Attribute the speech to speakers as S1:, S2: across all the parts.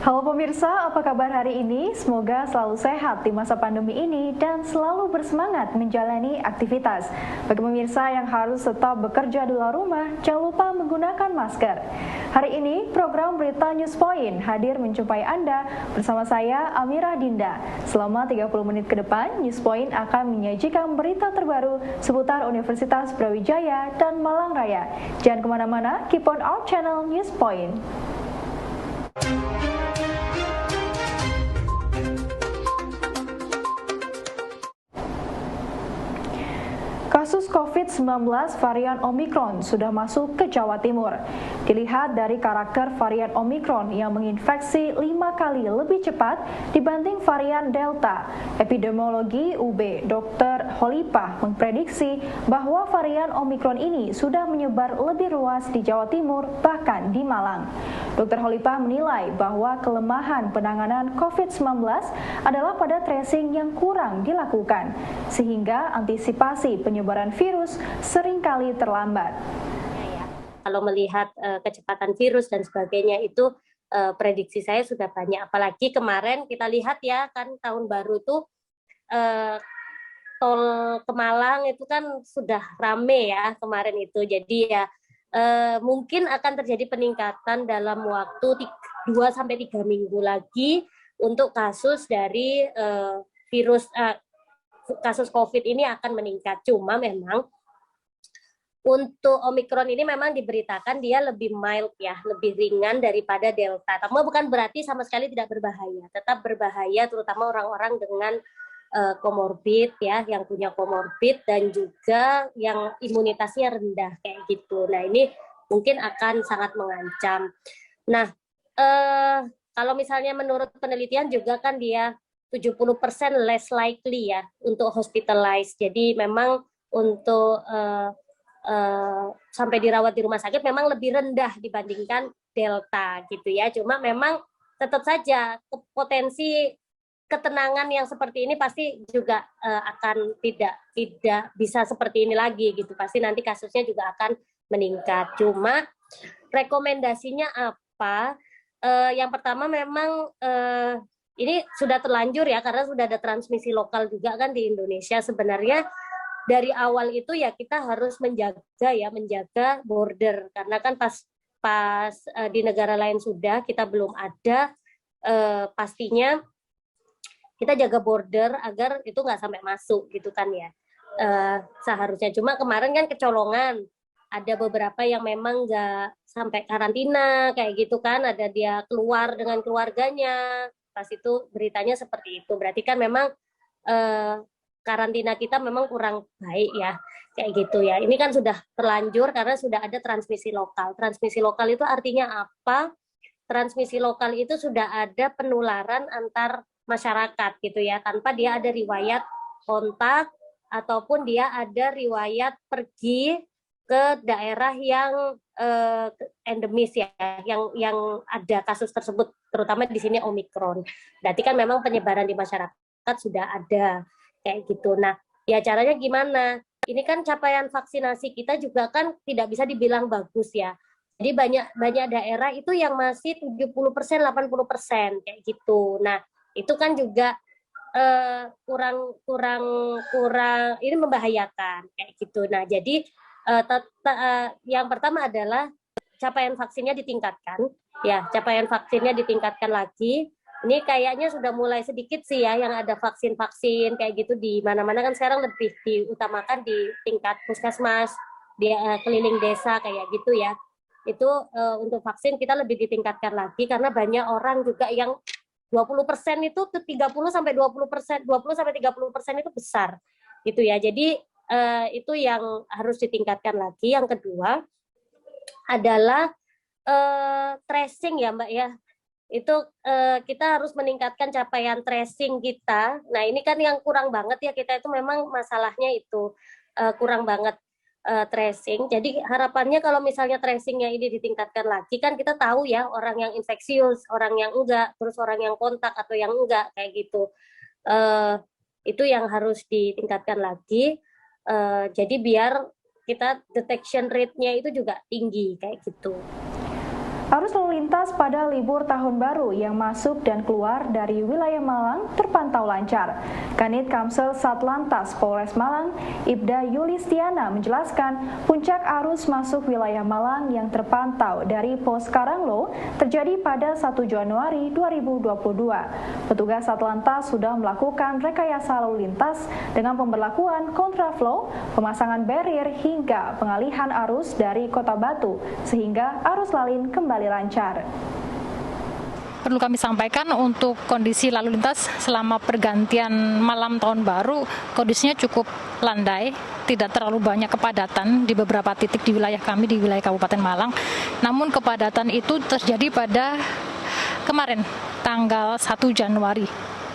S1: Halo pemirsa, apa kabar hari ini? Semoga selalu sehat di masa pandemi ini dan selalu bersemangat menjalani aktivitas. Bagi pemirsa yang harus tetap bekerja di luar rumah, jangan lupa menggunakan masker. Hari ini, program Berita News Point hadir menjumpai Anda bersama saya, Amira Dinda. Selama 30 menit ke depan, News Point akan menyajikan berita terbaru seputar Universitas Brawijaya dan Malang Raya. Jangan kemana-mana, keep on our channel News Point. Kasus COVID-19 varian Omikron sudah masuk ke Jawa Timur. Dilihat dari karakter varian Omikron yang menginfeksi 5 kali lebih cepat dibanding varian Delta, epidemiologi UB Dr. Holipah memprediksi bahwa varian Omikron ini sudah menyebar lebih luas di Jawa Timur, bahkan di Malang. Dr. Holipah menilai bahwa kelemahan penanganan COVID-19 adalah pada tracing yang kurang dilakukan, sehingga antisipasi penyebaran virus seringkali terlambat.
S2: Kalau melihat kecepatan virus dan sebagainya itu prediksi saya sudah banyak. Apalagi kemarin kita lihat ya kan tahun baru itu tol ke Malang itu kan sudah rame ya kemarin itu. Jadi ya mungkin akan terjadi peningkatan dalam waktu 2-3 minggu lagi untuk kasus dari kasus COVID ini akan meningkat. Cuma memang untuk Omikron ini memang diberitakan dia lebih mild ya, lebih ringan daripada Delta. Tapi bukan berarti sama sekali tidak berbahaya, tetap berbahaya terutama orang-orang dengan komorbid ya, yang punya komorbid dan juga yang imunitasnya rendah kayak gitu. Nah, ini mungkin akan sangat mengancam. Nah, kalau misalnya menurut penelitian juga kan dia 70% less likely ya untuk hospitalized. Jadi memang untuk sampai dirawat di rumah sakit memang lebih rendah dibandingkan Delta gitu ya. Cuma memang tetap saja potensi ketenangan yang seperti ini pasti juga akan tidak bisa seperti ini lagi gitu. Pasti nanti kasusnya juga akan meningkat. Cuma rekomendasinya apa? Yang pertama memang ini sudah terlanjur ya karena sudah ada transmisi lokal juga kan di Indonesia. Sebenarnya dari awal itu ya kita harus menjaga border karena kan pas di negara lain sudah kita belum ada, pastinya kita jaga border agar itu nggak sampai masuk gitu kan ya, seharusnya. Cuma kemarin kan kecolongan, ada beberapa yang memang nggak sampai karantina kayak gitu kan, ada dia keluar dengan keluarganya, pas itu beritanya seperti itu. Berarti kan memang karantina kita memang kurang baik ya, kayak gitu ya. Ini kan sudah terlanjur karena sudah ada transmisi lokal. Transmisi lokal itu artinya apa? Transmisi lokal itu sudah ada penularan antar masyarakat gitu ya, tanpa dia ada riwayat kontak ataupun dia ada riwayat pergi ke daerah yang endemis ya, yang ada kasus tersebut, terutama di sini Omikron. Berarti kan memang penyebaran di masyarakat sudah ada kayak gitu. Nah, ya caranya gimana? Ini kan capaian vaksinasi kita juga kan tidak bisa dibilang bagus ya. Jadi banyak daerah itu yang masih 70%, 80% kayak gitu. Nah, itu kan juga kurang ini membahayakan kayak gitu. Nah, jadi yang pertama adalah capaian vaksinnya ditingkatkan. Ya, capaian vaksinnya ditingkatkan lagi. Ini kayaknya sudah mulai sedikit sih ya yang ada vaksin-vaksin kayak gitu di mana-mana kan sekarang lebih diutamakan di tingkat puskesmas, di keliling desa kayak gitu ya. Itu untuk vaksin kita lebih ditingkatkan lagi karena banyak orang juga yang 20% itu ke 30 sampai 20%, 20 sampai 30% itu besar gitu ya. Jadi itu yang harus ditingkatkan lagi. Yang kedua adalah tracing ya Mbak ya. itu kita harus meningkatkan capaian tracing kita. Nah, ini kan yang kurang banget ya, kita itu memang masalahnya itu kurang banget tracing. Jadi harapannya kalau misalnya tracingnya ini ditingkatkan lagi, kan kita tahu ya orang yang infeksius, orang yang enggak, terus orang yang kontak atau yang enggak, kayak gitu. Itu yang harus ditingkatkan lagi. Jadi biar kita detection rate-nya itu juga tinggi, kayak gitu.
S1: Arus lalu lintas pada libur tahun baru yang masuk dan keluar dari wilayah Malang terpantau lancar. Kanit Kamsel Satlantas Polres Malang, Ibda Yulistiana menjelaskan puncak arus masuk wilayah Malang yang terpantau dari Pos Karanglo terjadi pada 1 Januari 2022. Petugas Satlantas sudah melakukan rekayasa lalu lintas dengan pemberlakuan kontraflow, pemasangan barrier hingga pengalihan arus dari Kota Batu sehingga arus lalin kembali lancar.
S3: Perlu kami sampaikan untuk kondisi lalu lintas selama pergantian malam tahun baru, kondisinya cukup landai, tidak terlalu banyak kepadatan di beberapa titik di wilayah kami di wilayah Kabupaten Malang. Namun kepadatan itu terjadi pada kemarin tanggal 1 Januari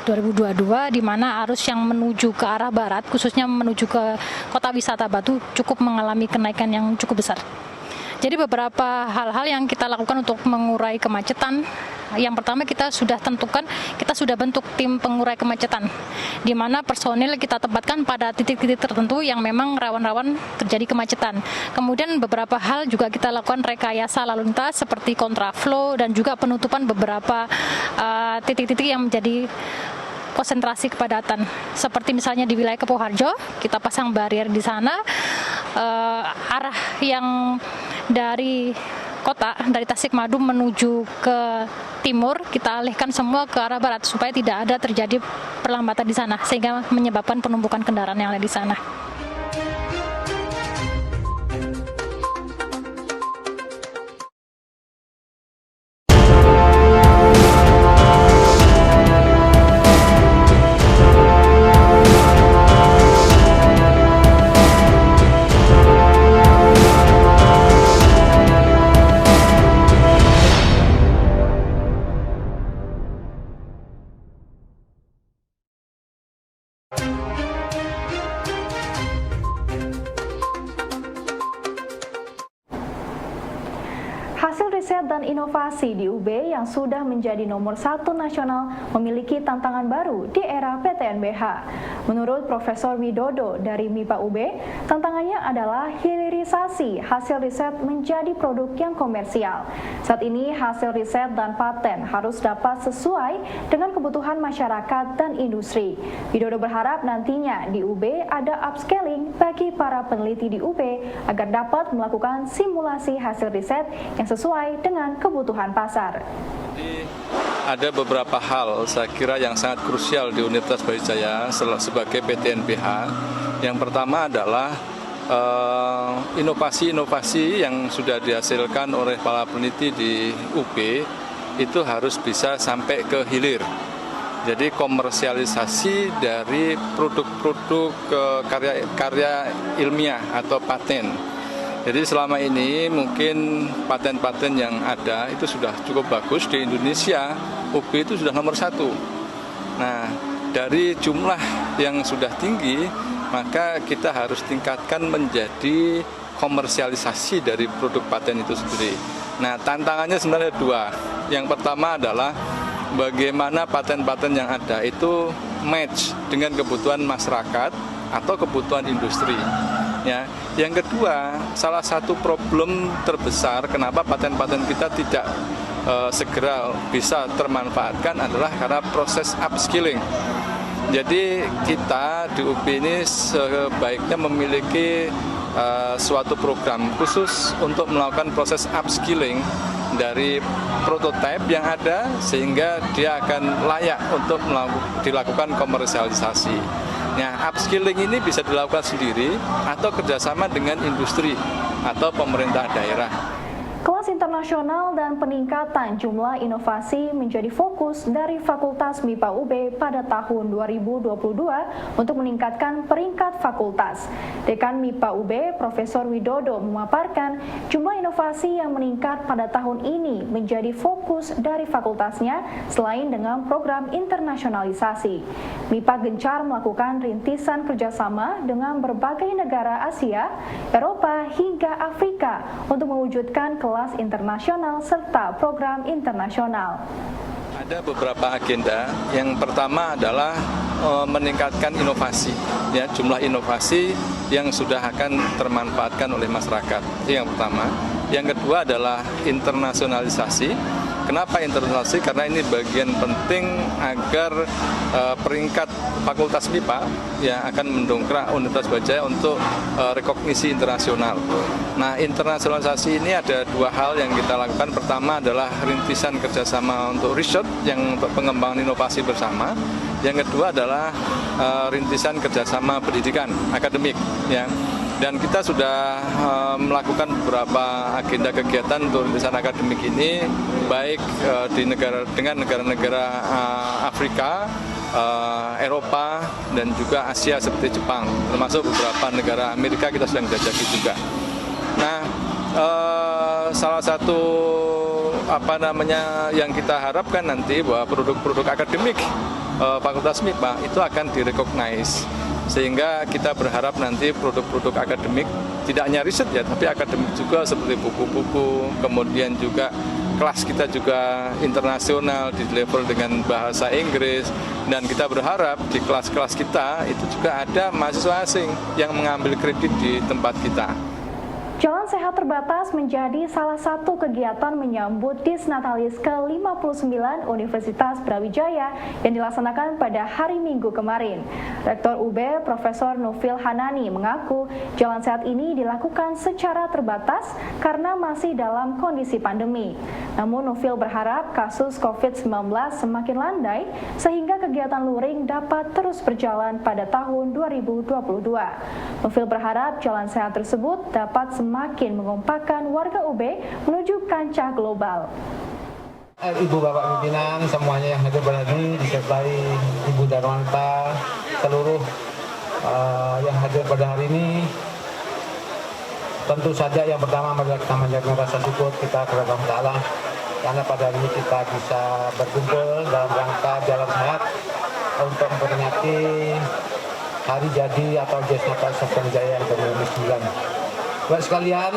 S3: 2022 di mana arus yang menuju ke arah barat khususnya menuju ke Kota Wisata Batu cukup mengalami kenaikan yang cukup besar. Jadi beberapa hal-hal yang kita lakukan untuk mengurai kemacetan. Yang pertama kita sudah bentuk tim pengurai kemacetan, di mana personil kita tempatkan pada titik-titik tertentu yang memang rawan-rawan terjadi kemacetan. Kemudian beberapa hal juga kita lakukan rekayasa lalu lintas seperti kontraflow dan juga penutupan beberapa titik-titik yang menjadi konsentrasi kepadatan. Seperti misalnya di wilayah Kepoharjo, kita pasang barrier di sana. Arah yang dari kota, dari Tasikmadu menuju ke timur, kita alihkan semua ke arah barat supaya tidak ada terjadi perlambatan di sana, sehingga menyebabkan penumpukan kendaraan yang ada di sana.
S1: Hasil riset dan inovasi di UB yang sudah menjadi nomor 1 nasional memiliki tantangan baru di era PTNBH. Menurut Profesor Widodo dari MIPA UB, tantangannya adalah hilirisasi hasil riset menjadi produk yang komersial. Saat ini hasil riset dan paten harus dapat sesuai dengan kebutuhan masyarakat dan industri. Widodo berharap nantinya di UB ada upscaling bagi para peneliti di UB agar dapat melakukan simulasi hasil riset yang sesuai dengan kebutuhan pasar.
S4: Jadi ada beberapa hal saya kira yang sangat krusial di Universitas Brawijaya sebagai PTNBH. Yang pertama adalah inovasi-inovasi yang sudah dihasilkan oleh para peneliti di UB itu harus bisa sampai ke hilir. Jadi komersialisasi dari produk-produk karya ilmiah atau paten. Jadi selama ini mungkin paten-paten yang ada itu sudah cukup bagus di Indonesia, UB itu sudah nomor 1. Nah, dari jumlah yang sudah tinggi, maka kita harus tingkatkan menjadi komersialisasi dari produk paten itu sendiri. Nah, tantangannya sebenarnya 2. Yang pertama adalah bagaimana paten-paten yang ada itu match dengan kebutuhan masyarakat atau kebutuhan industri. Ya. Yang kedua, salah satu problem terbesar kenapa paten-paten kita tidak segera bisa termanfaatkan adalah karena proses upskilling. Jadi kita di UB ini sebaiknya memiliki suatu program khusus untuk melakukan proses upskilling dari prototipe yang ada sehingga dia akan layak untuk dilakukan komersialisasi. Nah, upskilling ini bisa dilakukan sendiri atau kerjasama dengan industri atau pemerintah daerah.
S1: Kelas internasional dan peningkatan jumlah inovasi menjadi fokus dari Fakultas MIPA UB pada tahun 2022 untuk meningkatkan peringkat fakultas. Dekan MIPA UB, Profesor Widodo memaparkan jumlah inovasi yang meningkat pada tahun ini menjadi fokus dari fakultasnya selain dengan program internasionalisasi. MIPA gencar melakukan rintisan kerjasama dengan berbagai negara Asia, Eropa, hingga Afrika untuk mewujudkan kelas internasional serta program internasional.
S4: Ada beberapa agenda. Yang pertama adalah meningkatkan inovasi, ya, jumlah inovasi yang sudah akan termanfaatkan oleh masyarakat. Itu yang pertama. Yang kedua adalah internasionalisasi. Kenapa internasionalisasi? Karena ini bagian penting agar peringkat Fakultas MIPA yang akan mendongkrak Universitas Brawijaya untuk rekognisi internasional. Nah, internasionalisasi ini ada dua hal yang kita lakukan. Pertama adalah rintisan kerjasama untuk riset yang untuk pengembangan inovasi bersama. Yang kedua adalah rintisan kerjasama pendidikan akademik, ya. Dan kita sudah melakukan beberapa agenda kegiatan untuk rintisan akademik ini, baik dengan negara-negara Afrika, Eropa, dan juga Asia seperti Jepang, termasuk beberapa negara Amerika kita sedang jajaki juga. Nah, salah satu yang kita harapkan nanti bahwa produk-produk akademik Fakultas MIPA itu akan direcognize, sehingga kita berharap nanti produk-produk akademik tidak hanya riset ya, tapi akademik juga seperti buku-buku, kemudian juga kelas kita juga internasional di level dengan bahasa Inggris, dan kita berharap di kelas-kelas kita itu juga ada mahasiswa asing yang mengambil kredit di tempat kita.
S1: Jalan Sehat Terbatas menjadi salah satu kegiatan menyambut Disnatalis ke-59 Universitas Brawijaya yang dilaksanakan pada hari Minggu kemarin. Rektor UB, Profesor Nufil Hanani mengaku Jalan Sehat ini dilakukan secara terbatas karena masih dalam kondisi pandemi. Namun Nufil berharap kasus COVID-19 semakin landai sehingga kegiatan luring dapat terus berjalan pada tahun 2022. Nufil berharap Jalan Sehat tersebut dapat semakin mengompakkan warga UB menuju kancah global.
S5: Ibu Bapak pimpinan semuanya yang hadir pada hari ini disertai Ibu Darwanta, seluruh yang hadir pada hari ini, tentu saja yang pertama marilah kita menjaga rasa syukur kita kepada Allah Ta'ala karena pada hari ini kita bisa berkumpul dalam rangka Jalan Sehat untuk memperingati hari jadi atau Disnatalis Brawijaya yang ke-59. Bapak sekalian,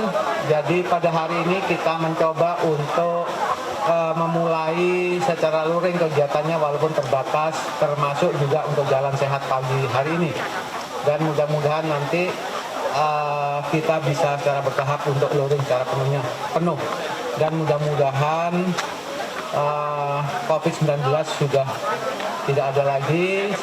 S5: jadi pada hari ini kita mencoba untuk memulai secara luring kegiatannya walaupun terbatas, termasuk juga untuk Jalan Sehat pagi hari ini. Dan mudah-mudahan nanti kita bisa secara bertahap untuk luring secara penuh. Dan mudah-mudahan COVID-19 sudah tidak ada lagi.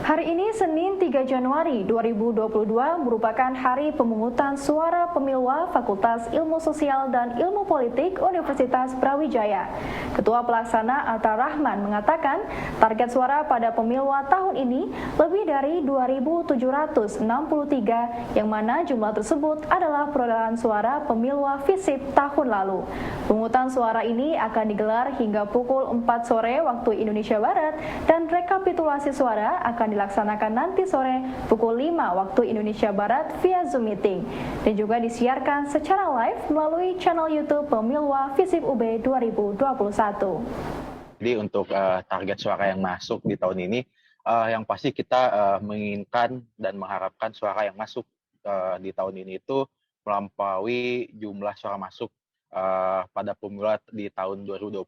S1: Hari ini Senin 3 Januari 2022 merupakan hari pemungutan suara pemilwa Fakultas Ilmu Sosial dan Ilmu Politik Universitas Brawijaya. Ketua Pelaksana Atta Rahman mengatakan target suara pada pemilwa tahun ini lebih dari 2.763 yang mana jumlah tersebut adalah perolehan suara pemilwa FISIP tahun lalu. Pemungutan suara ini akan digelar hingga pukul 4 sore waktu Indonesia Barat dan rekapitulasi suara akan dilaksanakan nanti sore pukul 5 waktu Indonesia Barat via Zoom Meeting dan juga disiarkan secara live melalui channel YouTube Pemilwa FISIP UB 2021.
S6: Jadi untuk target suara yang masuk di tahun ini, yang pasti kita menginginkan dan mengharapkan suara yang masuk di tahun ini itu melampaui jumlah suara masuk pada pemilu di tahun 2020.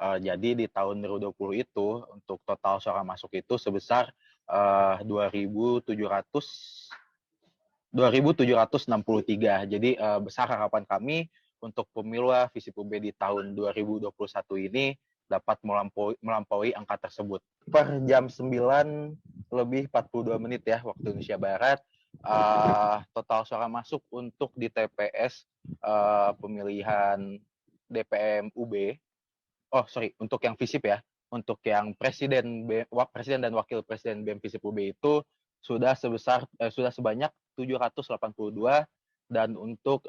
S6: Jadi di tahun 2020 itu untuk total suara masuk itu sebesar 2.763. Jadi besar harapan kami untuk pemilu Visip UB di tahun 2021 ini dapat melampaui angka tersebut. Per jam 9:42 ya waktu Indonesia Barat, total suara masuk untuk di TPS pemilihan DPM UB, untuk yang Visip ya, untuk yang presiden dan wakil presiden BEM Visip UB itu sudah sebanyak 782, dan untuk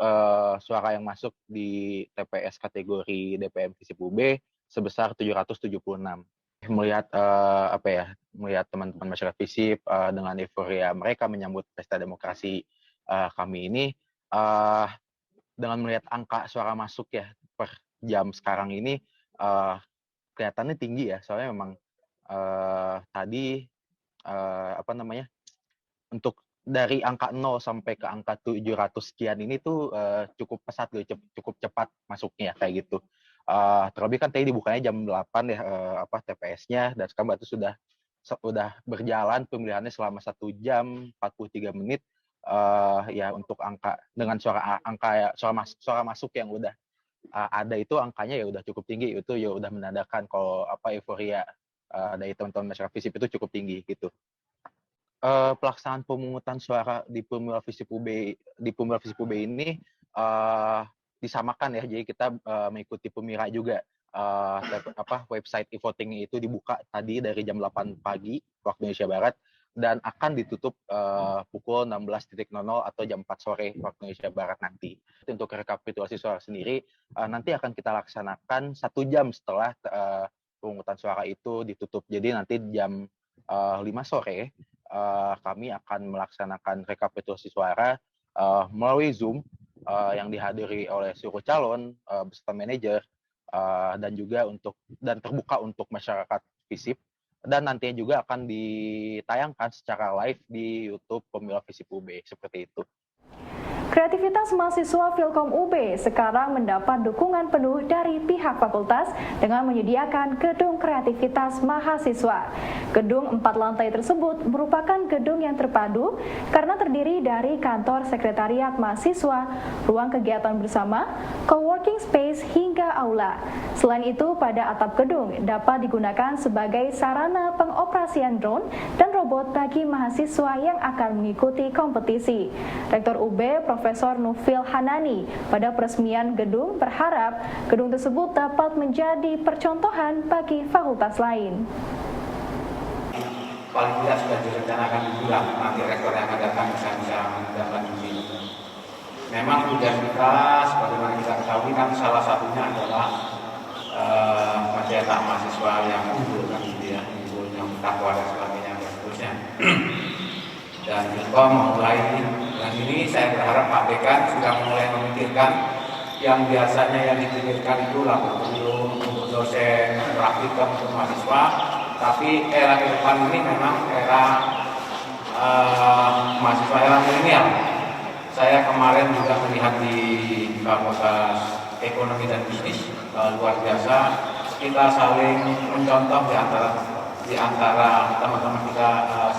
S6: suara yang masuk di TPS kategori DPM Visip UB sebesar 776. Melihat melihat teman-teman masyarakat Visip dengan euforia mereka menyambut pesta demokrasi kami ini, dengan melihat angka suara masuk ya per jam sekarang ini kelihatannya tinggi ya, soalnya memang tadi untuk dari angka 0 sampai ke angka 700 sekian ini tuh cukup pesat gitu, cukup cepat masuknya kayak gitu. Terlebih kan tadi dibukanya jam 8 ya TPS-nya, dan sekarang berarti sudah berjalan pemilihannya selama 1 jam 43 menit. Ya untuk angka dengan suara masuk yang udah ada itu, angkanya ya udah cukup tinggi, itu ya udah menandakan kalau euforia dari teman-teman masyarakat Visip itu cukup tinggi gitu. Pelaksanaan pemungutan suara di pemilu Visip UB ini disamakan ya, jadi kita mengikuti Pemira juga. Website e-voting itu dibuka tadi dari jam 8 pagi waktu Indonesia Barat, dan akan ditutup pukul 16.00 atau jam 4 sore waktu Indonesia Barat nanti. Untuk rekapitulasi suara sendiri nanti akan kita laksanakan 1 jam setelah pemungutan suara itu ditutup. Jadi nanti jam 5 sore kami akan melaksanakan rekapitulasi suara melalui Zoom yang dihadiri oleh seluruh calon beserta manajer, dan terbuka untuk masyarakat Visip, dan nantinya juga akan ditayangkan secara live di YouTube Pemilu Visip UB, seperti itu.
S1: Kreativitas mahasiswa Filkom UB sekarang mendapat dukungan penuh dari pihak fakultas dengan menyediakan gedung kreativitas mahasiswa. Gedung 4 lantai tersebut merupakan gedung yang terpadu karena terdiri dari kantor sekretariat mahasiswa, ruang kegiatan bersama, coworking space hingga aula. Selain itu, pada atap gedung dapat digunakan sebagai sarana pengoperasian drone dan robot bagi mahasiswa yang akan mengikuti kompetisi. Rektor UB Profesor Nufil Hanani pada peresmian gedung berharap gedung tersebut dapat menjadi percontohan bagi fakultas lain.
S5: Paling tidak sudah direncanakan dibuat, nanti rektor yang akan datang bisa menindaklanjuti. Memang tugas kita, sebagaimana kita ketahui kan salah satunya adalah mencetak mahasiswa yang unggul kan gitu ya, unggul yang bertakwa dan sebagainya dan seterusnya. Dan Filkom memulai dengan ini, saya berharap Pak Dekan sudah mulai memikirkan yang biasanya yang dipikirkan itu laboratorium untuk dosen, praktikum untuk mahasiswa, tapi era ke depan ini memang era mahasiswa era milenial. Saya kemarin juga melihat di Fakultas Ekonomi dan Bisnis, luar biasa kita saling mencontoh di antara teman-teman kita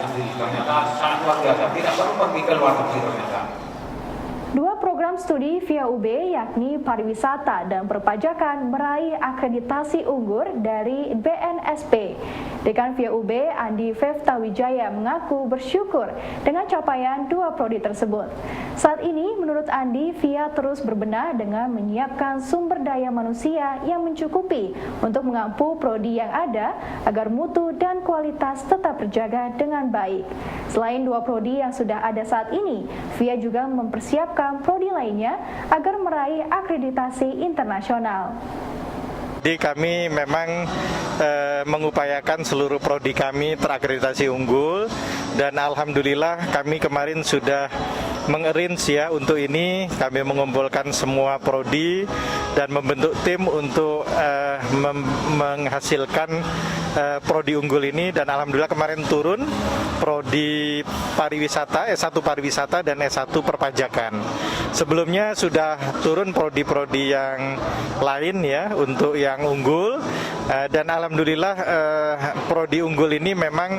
S5: sendiri, ternyata sangat luar biasa, tidak perlu pergi ke luar negeri ternyata.
S1: 2 program studi via UB yakni pariwisata dan perpajakan meraih akreditasi unggul dari BNSP. Dekan via UB Andi Fefta Wijaya mengaku bersyukur dengan capaian 2 prodi tersebut. Saat ini menurut Andi, via terus berbenah dengan menyiapkan sumber daya manusia yang mencukupi untuk mengampu prodi yang ada agar mutu dan kualitas tetap terjaga dengan baik. Selain 2 prodi yang sudah ada saat ini, via juga mempersiapkan prodi lainnya agar meraih akreditasi internasional.
S7: Jadi kami memang mengupayakan seluruh prodi kami terakreditasi unggul, dan alhamdulillah kami kemarin sudah mengarrange ya untuk ini. Kami mengumpulkan semua prodi dan membentuk tim untuk menghasilkan prodi unggul ini, dan alhamdulillah kemarin turun prodi pariwisata, S1 pariwisata dan S1 perpajakan. Sebelumnya sudah turun prodi-prodi yang lain ya untuk yang unggul, Dan alhamdulillah prodi unggul ini memang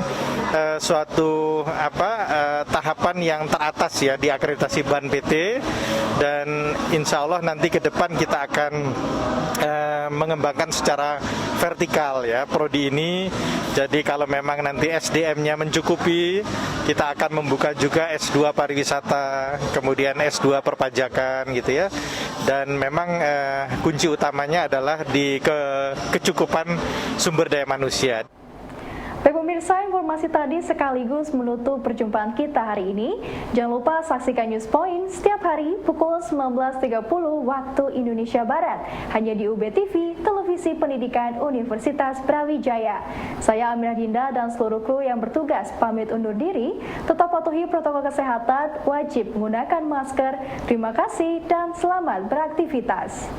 S7: suatu tahapan yang teratas ya di akreditasi BAN PT, dan insya Allah nanti ke depan kita akan mengembangkan secara vertikal ya prodi ini. Jadi kalau memang nanti SDM-nya mencukupi, kita akan membuka juga S2 pariwisata, kemudian S2 perpajakan gitu ya. Dan memang kunci utamanya adalah di kecukupan sumber daya manusia.
S1: Baik pemirsa, informasi tadi sekaligus menutup perjumpaan kita hari ini. Jangan lupa saksikan News Point setiap hari pukul 19.30 waktu Indonesia Barat, hanya di UB TV, Televisi Pendidikan Universitas Brawijaya. Saya Aminah Dinda dan seluruh kru yang bertugas pamit undur diri. Tetap patuhi protokol kesehatan, wajib menggunakan masker. Terima kasih dan selamat beraktivitas.